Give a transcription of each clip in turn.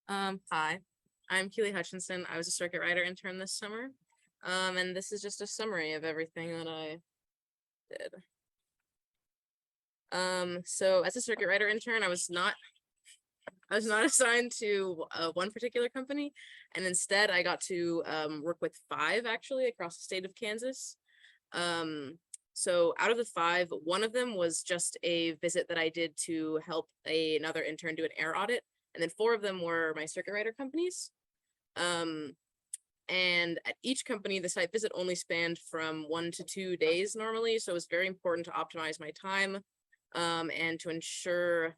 Hi, I'm Keely Hutchinson. I was a circuit rider intern this summer. And this is just a summary of everything that I did. So as a circuit rider intern, I was not assigned to one particular company, and instead I got to work with 5 actually across the state of Kansas. So out of the 5, one of them was just a visit that I did to help another intern do an air audit. And then 4 of them were my circuit rider companies. And at each company, the site visit only spanned from 1 to 2 days normally. So it was very important to optimize my time and to ensure,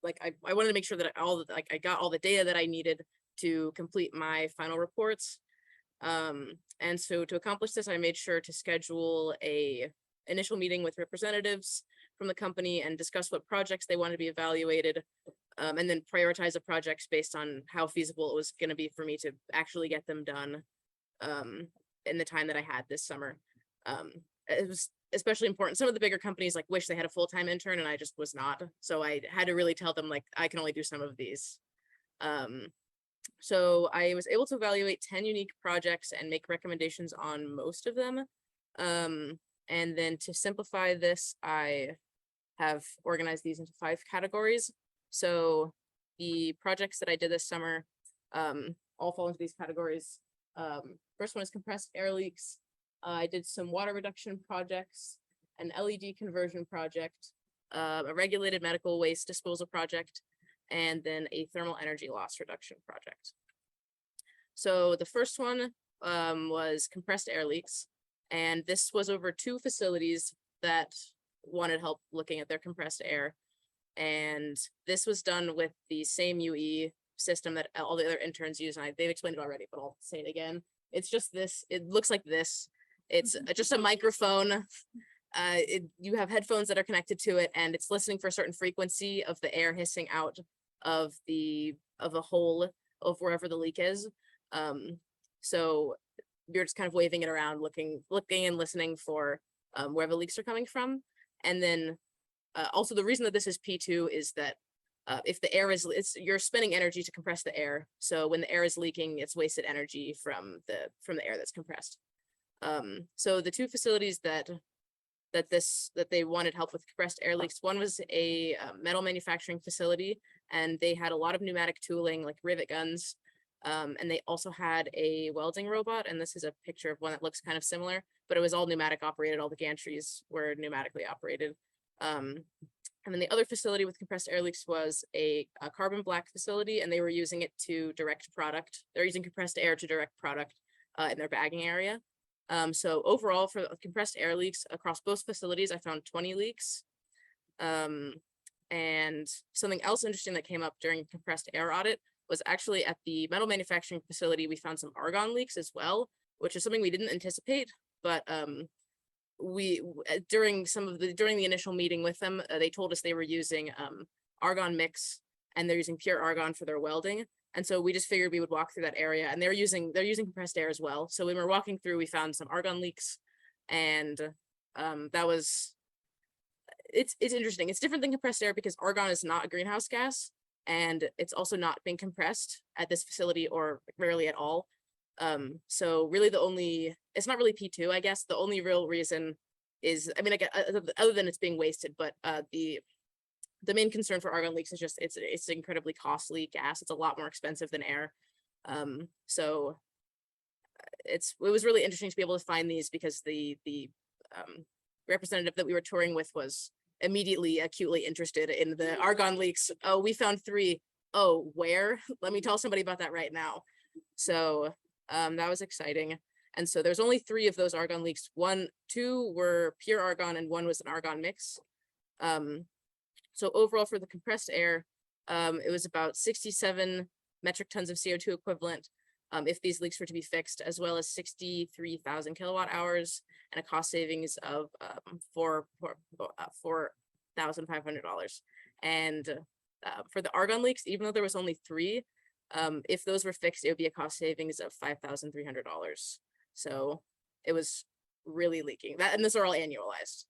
like, I wanted to make sure that I got all the data that I needed to complete my final reports. And so to accomplish this, I made sure to schedule a initial meeting with representatives from the company and discuss what projects they wanted to be evaluated, and then prioritize the projects based on how feasible it was going to be for me to actually get them done in the time that I had this summer. It was especially important. Some of the bigger companies like wish they had a full-time intern, and I just was not. So I had to really tell them, like, I can only do some of these. So I was able to evaluate 10 unique projects and make recommendations on most of them. And then to simplify this, I have organized these into 5 categories. So the projects that I did this summer all fall into these categories. First one is compressed air leaks. I did some water reduction projects, an LED conversion project, a regulated medical waste disposal project, and then a thermal energy loss reduction project. So the first one was compressed air leaks. And this was over 2 facilities that wanted help looking at their compressed air. And this was done with the same UE system that all the other interns use. And they've explained it already, but I'll say it again. It's just this. It looks like this. It's just a microphone. You have headphones that are connected to it, and it's listening for a certain frequency of the air hissing out of a hole of wherever the leak is. So you're just kind of waving it around, looking and listening for where the leaks are coming from. And then also the reason that this is P2 is that if the air is, you're spending energy to compress the air. So when the air is leaking, it's wasted energy from the air that's compressed. So the 2 facilities that they wanted help with compressed air leaks, one was a metal manufacturing facility, and they had a lot of pneumatic tooling like rivet guns. And they also had a welding robot, and this is a picture of one that looks kind of similar, but it was all pneumatic operated. All the gantries were pneumatically operated. And then the other facility with compressed air leaks was a carbon black facility, and they were using it to direct product. They're using compressed air to direct product in their bagging area. So overall, for compressed air leaks across both facilities, I found 20 leaks. And something else interesting that came up during compressed air audit was actually at the metal manufacturing facility, we found some argon leaks as well, which is something we didn't anticipate, but during the initial meeting with them, they told us they were using argon mix, and they're using pure argon for their welding. And so we just figured we would walk through that area, and they're using compressed air as well. So when we're walking through, we found some argon leaks, and it's interesting. It's different than compressed air because argon is not a greenhouse gas, and it's also not being compressed at this facility or rarely at all. So really it's not really P2, I guess. The only real reason is, I mean, other than it's being wasted, but the main concern for argon leaks is just it's incredibly costly gas. It's a lot more expensive than air. So it was really interesting to be able to find these because the representative that we were touring with was immediately acutely interested in the argon leaks. Oh, we found 3. Oh, where? Let me tell somebody about that right now. So that was exciting. And so there's only 3 of those argon leaks. 2 were pure argon and 1 was an argon mix. So overall for the compressed air, it was about 67 metric tons of CO2 equivalent if these leaks were to be fixed, as well as 63,000 kilowatt hours and a cost savings of $4,500. And for the argon leaks, even though there was only 3, if those were fixed, it would be a cost savings of $5,300. So it was really leaking. And those are all annualized.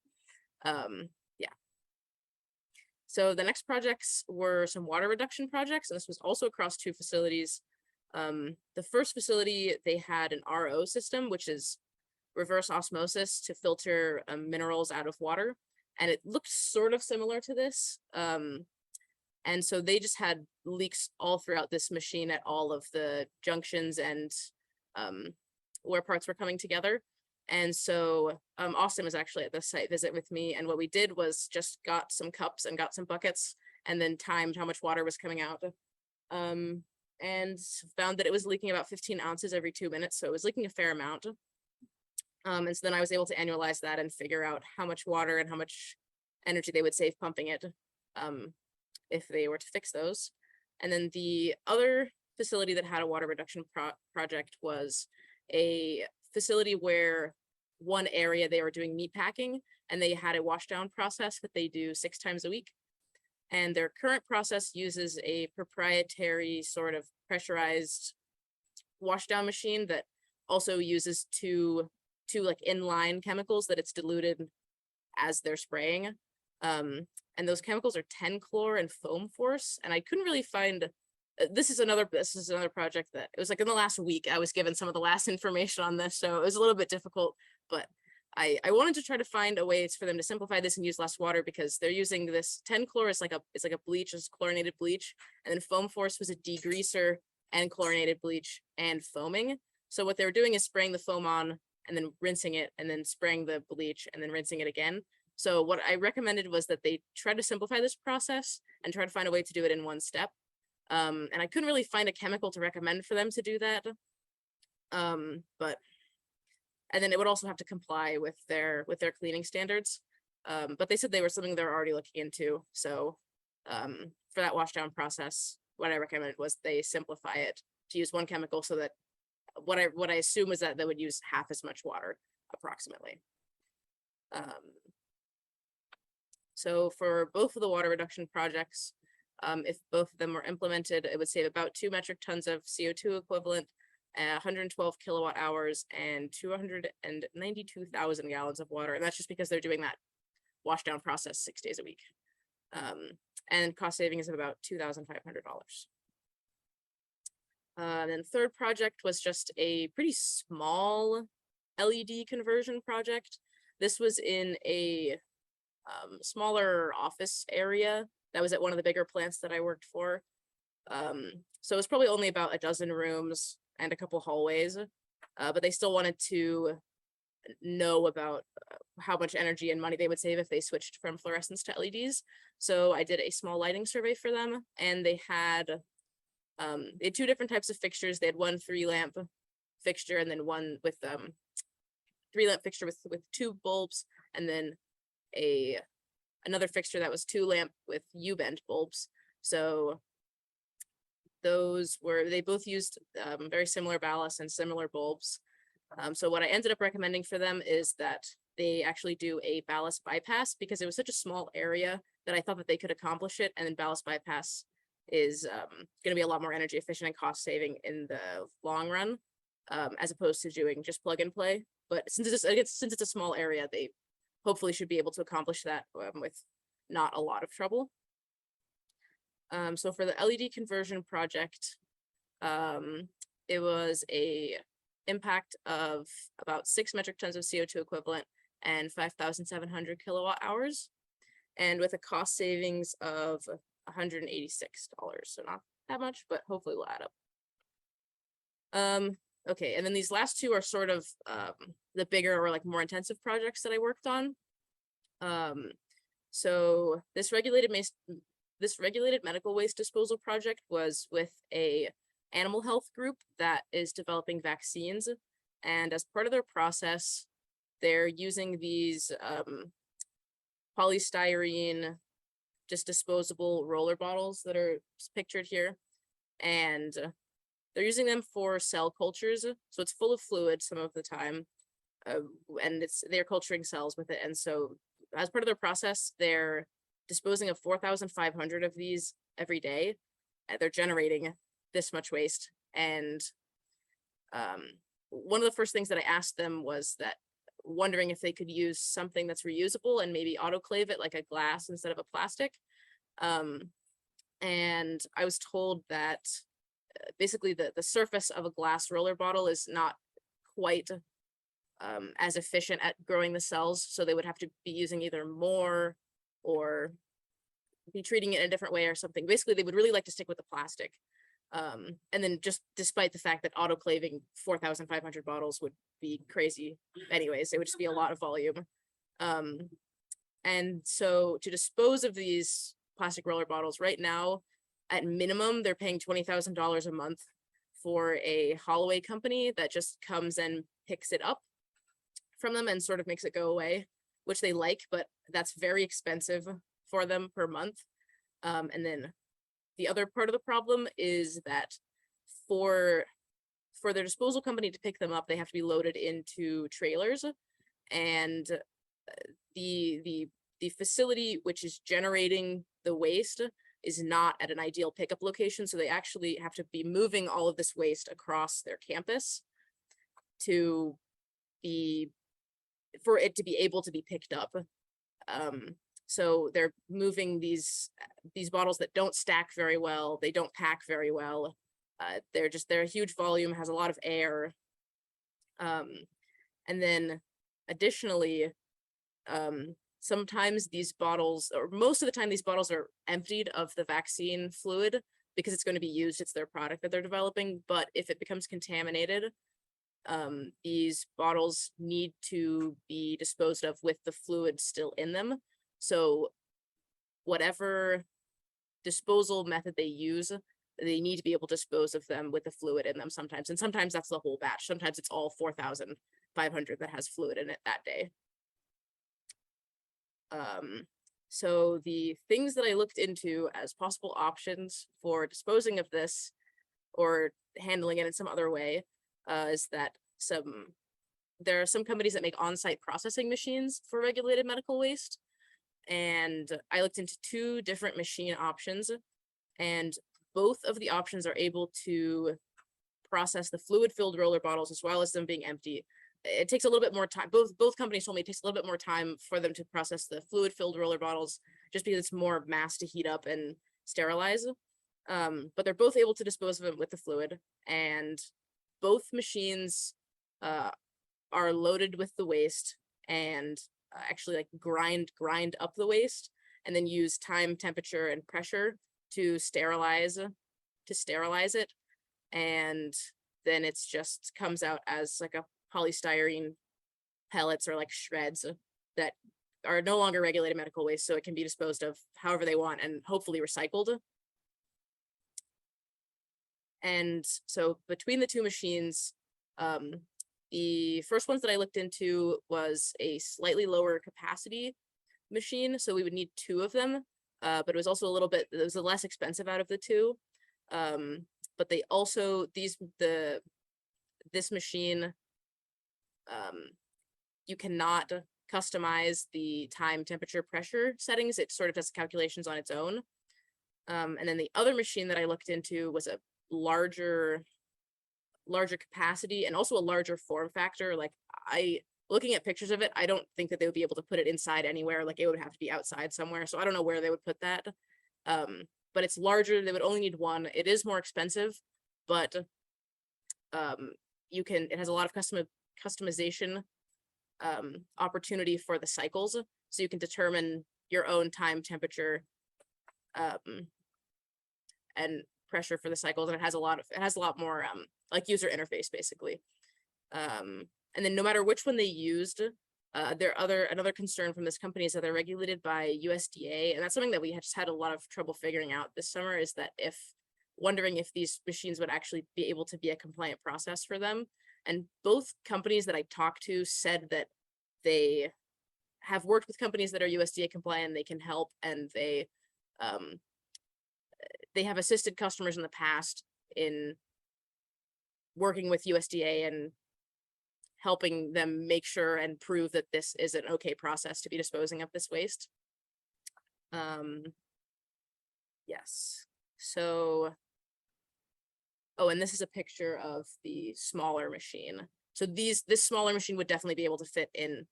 So the next projects were some water reduction projects, and this was also across 2 facilities. The first facility, they had an RO system, which is reverse osmosis to filter minerals out of water. And it looked sort of similar to this. And so they just had leaks all throughout this machine at all of the junctions and where parts were coming together. And so Austin was actually at the site visit with me. And what we did was just got some cups and got some buckets and then timed how much water was coming out. And found that it was leaking about 15 ounces every 2 minutes. So it was leaking a fair amount. And so then I was able to annualize that and figure out how much water and how much energy they would save pumping it if they were to fix those. And then the other facility that had a water reduction project was a facility where one area they were doing meat packing, and they had a wash down process that they do 6 times a week. And their current process uses a proprietary sort of pressurized wash down machine that also uses two like inline chemicals that it's diluted as they're spraying. And those chemicals are 10-chlor and foam force. And I couldn't really find, this is another project that it was like in the last week, I was given some of the last information on this. So it was a little bit difficult, but I wanted to try to find a way for them to simplify this and use less water, because they're using this 10-chlor is like a bleach, it's chlorinated bleach. And then foam force was a degreaser and chlorinated bleach and foaming. So what they were doing is spraying the foam on and then rinsing it, and then spraying the bleach and then rinsing it again. So what I recommended was that they try to simplify this process and try to find a way to do it in one step. And I couldn't really find a chemical to recommend for them to do that. And then it would also have to comply with their cleaning standards. But they said they were something they're already looking into. So for that wash down process, what I recommended was they simplify it to use one chemical, so that what I assume is that they would use half as much water approximately. So for both of the water reduction projects, if both of them were implemented, it would save about 2 metric tons of CO2 equivalent, 112 kilowatt hours, and 292,000 gallons of water. And that's just because they're doing that wash down process 6 days a week. And cost savings of about $2,500. Then third project was just a pretty small LED conversion project. This was in a smaller office area that was at one of the bigger plants that I worked for. So it was probably only about a dozen rooms and a couple hallways, but they still wanted to know about how much energy and money they would save if they switched from fluorescents to LEDs. So I did a small lighting survey for them, and they had 2 different types of fixtures. They had one 3-lamp fixture, and then one with 3-lamp fixture with 2 bulbs, and then another fixture that was 2-lamp with U-bend bulbs. So they both used very similar ballast and similar bulbs. So what I ended up recommending for them is that they actually do a ballast bypass, because it was such a small area that I thought that they could accomplish it. And then ballast bypass is going to be a lot more energy efficient and cost saving in the long run, as opposed to doing just plug and play. But since it's a small area, they hopefully should be able to accomplish that with not a lot of trouble. So for the LED conversion project, it was a impact of about 6 metric tons of CO2 equivalent and 5,700 kilowatt hours, and with a cost savings of $186. So not that much, but hopefully will add up. Okay, and then these last 2 are sort of the bigger or like more intensive projects that I worked on. So this regulated medical waste disposal project was with a animal health group that is developing vaccines, and as part of their process, they're using these polystyrene, just disposable roller bottles that are pictured here, and they're using them for cell cultures. So it's full of fluid some of the time, and they're culturing cells with it. And so as part of their process, they're disposing of 4,500 of these every day. And they're generating this much waste. And one of the first things that I asked them was that, wondering if they could use something that's reusable and maybe autoclave it like a glass instead of a plastic. And I was told that basically the surface of a glass roller bottle is not quite as efficient at growing the cells, so they would have to be using either more or be treating it in a different way or something. Basically, they would really like to stick with the plastic. And then just despite the fact that autoclaving 4,500 bottles would be crazy anyways, it would just be a lot of volume. And so to dispose of these plastic roller bottles right now, at minimum, they're paying $20,000 a month for a haul-away company that just comes and picks it up from them and sort of makes it go away, which they like, but that's very expensive for them per month. And then the other part of the problem is that for their disposal company to pick them up, they have to be loaded into trailers, and the facility which is generating the waste is not at an ideal pickup location, so they actually have to be moving all of this waste across their campus for it to be able to be picked up. So they're moving these bottles that don't stack very well, they don't pack very well. They're a huge volume, has a lot of air. And then additionally, sometimes these bottles, or most of the time, these bottles are emptied of the vaccine fluid because it's going to be used. It's their product that they're developing. But if it becomes contaminated, these bottles need to be disposed of with the fluid still in them. So whatever disposal method they use, they need to be able to dispose of them with the fluid in them sometimes. And sometimes that's the whole batch. Sometimes it's all 4,500 that has fluid in it that day. So the things that I looked into as possible options for disposing of this or handling it in some other way is that there are some companies that make on-site processing machines for regulated medical waste. And I looked into 2 different machine options, and both of the options are able to process the fluid-filled roller bottles as well as them being empty. It takes a little bit more time. Both companies told me it takes a little bit more time for them to process the fluid-filled roller bottles just because it's more mass to heat up and sterilize. But they're both able to dispose of it with the fluid, and both machines are loaded with the waste and actually like grind up the waste and then use time, temperature, and pressure to sterilize it. And then it's just comes out as like a polystyrene pellets or like shreds that are no longer regulated medical waste, so it can be disposed of however they want and hopefully recycled. And so between the 2 machines, the first ones that I looked into was a slightly lower capacity machine, so we would need 2 of them, but it was also it was the less expensive out of the 2. But they also, this machine, you cannot customize the time, temperature, pressure settings. It sort of does calculations on its own. And then the other machine that I looked into was a larger capacity and also a larger form factor. Like looking at pictures of it, I don't think that they would be able to put it inside anywhere. Like it would have to be outside somewhere. So I don't know where they would put that. But it's larger. They would only need 1. It is more expensive, but it has a lot of customization opportunity for the cycles. So you can determine your own time, temperature, and pressure for the cycles. And it has a lot more like user interface basically. And then no matter which one they used, another concern from this company is that they're regulated by USDA, and that's something that we just had a lot of trouble figuring out this summer, is that wondering if these machines would actually be able to be a compliant process for them. And both companies that I talked to said that they have worked with companies that are USDA compliant, they can help, and they have assisted customers in the past in working with USDA and helping them make sure and prove that this is an okay process to be disposing of this waste. Yes. So, and this is a picture of the smaller machine. So this smaller machine would definitely be able to fit in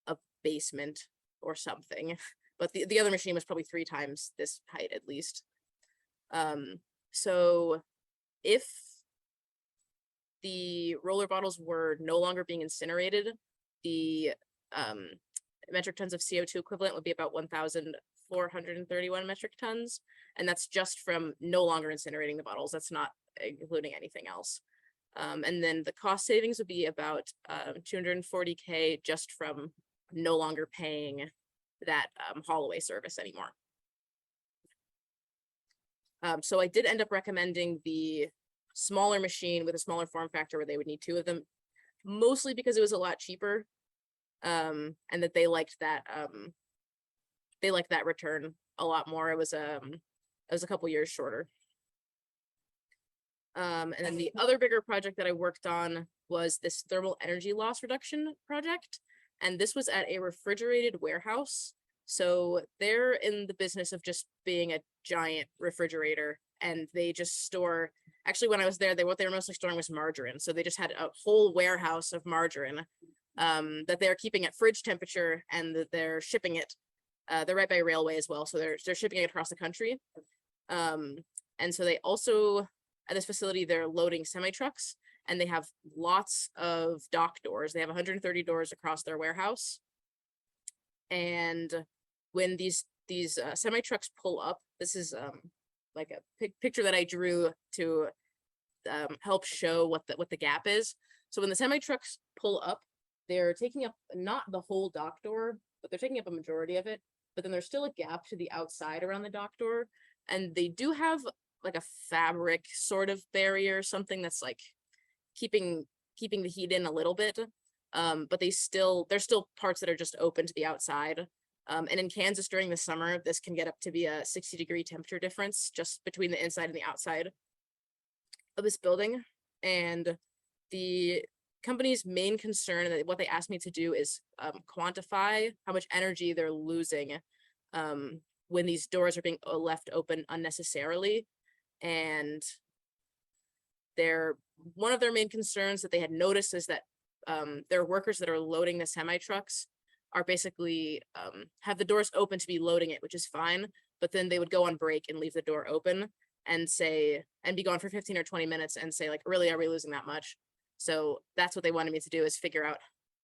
a basement or something. but the other machine was probably 3 times this height at least. So if the roller bottles were no longer being incinerated, the metric tons of CO2 equivalent would be about 1,431 metric tons. And that's just from no longer incinerating the bottles. That's not including anything else. And then the cost savings would be about 240K just from no longer paying that haul away service anymore. So I did end up recommending the smaller machine with a smaller form factor where they would need 2 of them, mostly because it was a lot cheaper, and that they liked that return a lot more. It was a couple years shorter. And then the other bigger project that I worked on was this thermal energy loss reduction project. And this was at a refrigerated warehouse. So they're in the business of just being a giant refrigerator, and they just store, actually when I was there, what they were mostly storing was margarine. So they just had a whole warehouse of margarine that they're keeping at fridge temperature, and that they're shipping it. They're right by railway as well. So they're shipping it across the country. And so they also, at this facility, they're loading semi-trucks, and they have lots of dock doors. They have 130 doors across their warehouse. And when these semi-trucks pull up, this is like a picture that I drew to help show what the gap is. So when the semi-trucks pull up, they're taking up not the whole dock door, but they're taking up a majority of it. But then there's still a gap to the outside around the dock door. And they do have like a fabric sort of barrier, something that's like keeping the heat in a little bit. But there's still parts that are just open to the outside. And in Kansas during the summer, this can get up to be a 60-degree temperature difference just between the inside and the outside of this building. And the company's main concern, and what they asked me to do, is quantify how much energy they're losing when these doors are being left open unnecessarily. And one of their main concerns that they had noticed is that their workers that are loading the semi-trucks are basically have the doors open to be loading it, which is fine, but then they would go on break and leave the door open and be gone for 15 or 20 minutes and say, like, really, are we losing that much? So that's what they wanted me to do, is figure out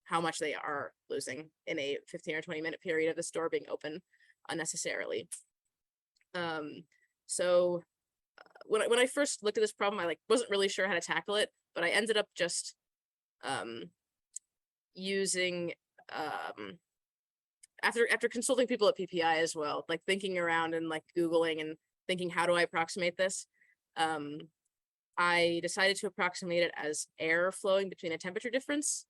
how much they are losing in a 15 or 20 minute period of the store being open unnecessarily. So when I first looked at this problem, I wasn't really sure how to tackle it, but I ended up just using after consulting people at PPI as well, like thinking around and like Googling and thinking, how do I approximate this? I decided to approximate it as air flowing between a temperature difference,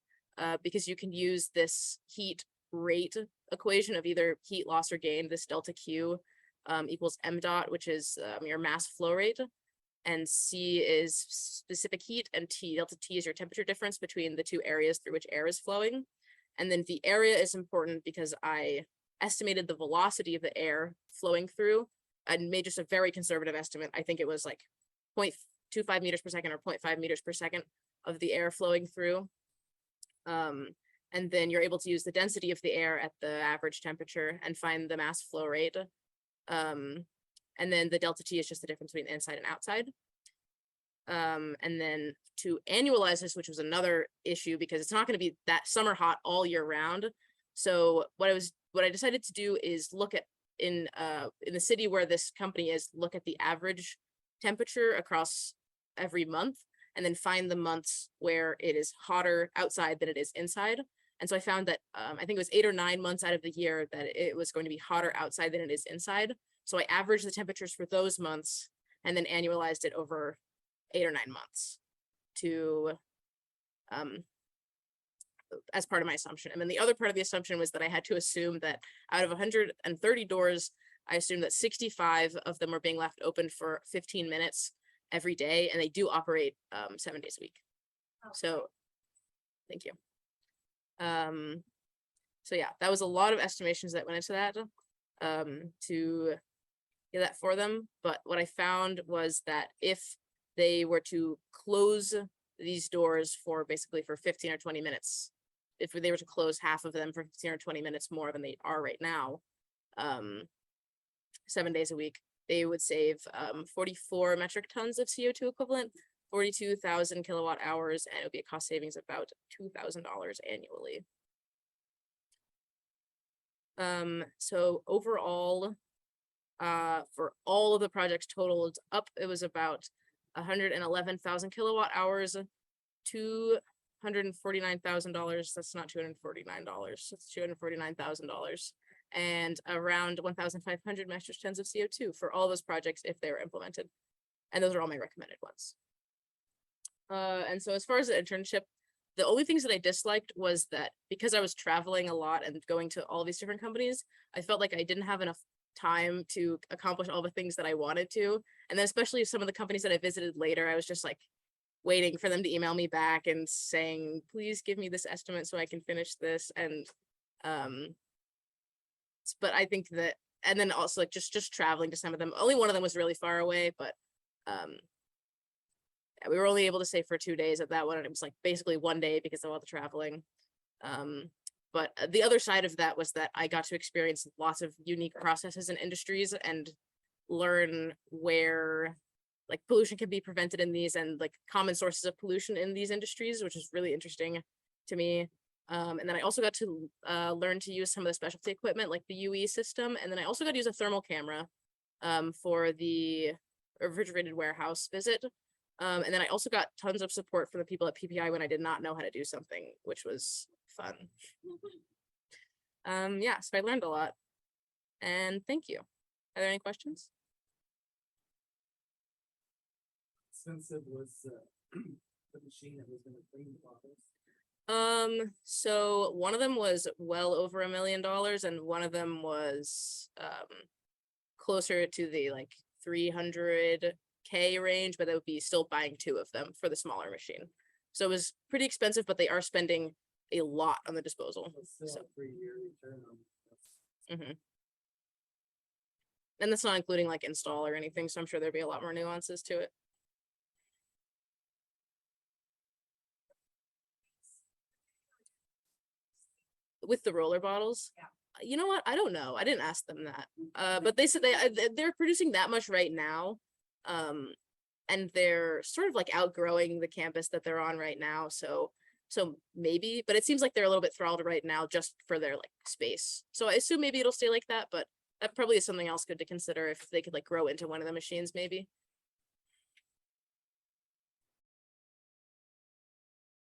because you can use this heat rate equation of either heat loss or gain, this delta Q equals m dot, which is your mass flow rate, and C is specific heat, and delta T is your temperature difference between the 2 areas through which air is flowing. And then the area is important because I estimated the velocity of the air flowing through and made just a very conservative estimate. I think it was like 0.25 meters per second or 0.5 meters per second of the air flowing through. And then you're able to use the density of the air at the average temperature and find the mass flow rate. And then the delta T is just the difference between inside and outside. And then to annualize this, which was another issue because it's not going to be that summer hot all year round. So what I decided to do is look at in the city where this company is, look at the average temperature across every month, and then find the months where it is hotter outside than it is inside. And so I found that I think it was 8 or 9 months out of the year that it was going to be hotter outside than it is inside. So I averaged the temperatures for those months and then annualized it over 8 or 9 months to as part of my assumption. And then the other part of the assumption was that I had to assume that out of 130 doors, I assumed that 65 of them were being left open for 15 minutes every day, and they do operate 7 days a week. So thank you. So yeah, that was a lot of estimations that went into that to get that for them. But what I found was that if they were to close these doors for basically for 15 or 20 minutes, if they were to close half of them for 15 or 20 minutes more than they are right now, 7 days a week, they would save 44 metric tons of CO2 equivalent, 42,000 kilowatt hours, and it would be a cost savings of about $2,000 annually. So overall, for all of the projects totaled up, it was about 111,000 kilowatt hours, $249,000. That's not $249. That's $249,000, and around 1,500 metric tons of CO2 for all those projects if they were implemented. And those are all my recommended ones. And so as far as the internship, the only things that I disliked was that because I was traveling a lot and going to all these different companies, I felt like I didn't have enough time to accomplish all the things that I wanted to. And then especially some of the companies that I visited later, I was just like waiting for them to email me back and saying, please give me this estimate so I can finish this. And but I think that, and then also like just traveling to some of them, only one of them was really far away, but we were only able to stay for 2 days at that one, and it was like basically 1 day because of all the traveling. But the other side of that was that I got to experience lots of unique processes and industries and learn where like pollution can be prevented in these and like common sources of pollution in these industries, which is really interesting to me. And then I also got to learn to use some of the specialty equipment like the UE system. And then I also got to use a thermal camera for the refrigerated warehouse visit. And then I also got tons of support from the people at PPI when I did not know how to do something, which was fun. Yeah, so I learned a lot. And thank you. Are there any questions? Since it was the machine that was going to clean the bottles. So one of them was well over $1 million, and one of them was closer to the like 300K range, but that would be still buying 2 of them for the smaller machine. So it was pretty expensive, but they are spending a lot on the disposal. So. A 3-year return on And that's not including like install or anything, so I'm sure there'd be a lot more nuances to it. With the roller bottles? Yeah. You know what? I don't know. I didn't ask them that. But they said they're producing that much right now. And they're sort of like outgrowing the campus that they're on right now. So maybe, but it seems like they're a little bit throttled right now just for their like space. So I assume maybe it'll stay like that, but that probably is something else good to consider if they could like grow into one of the machines maybe.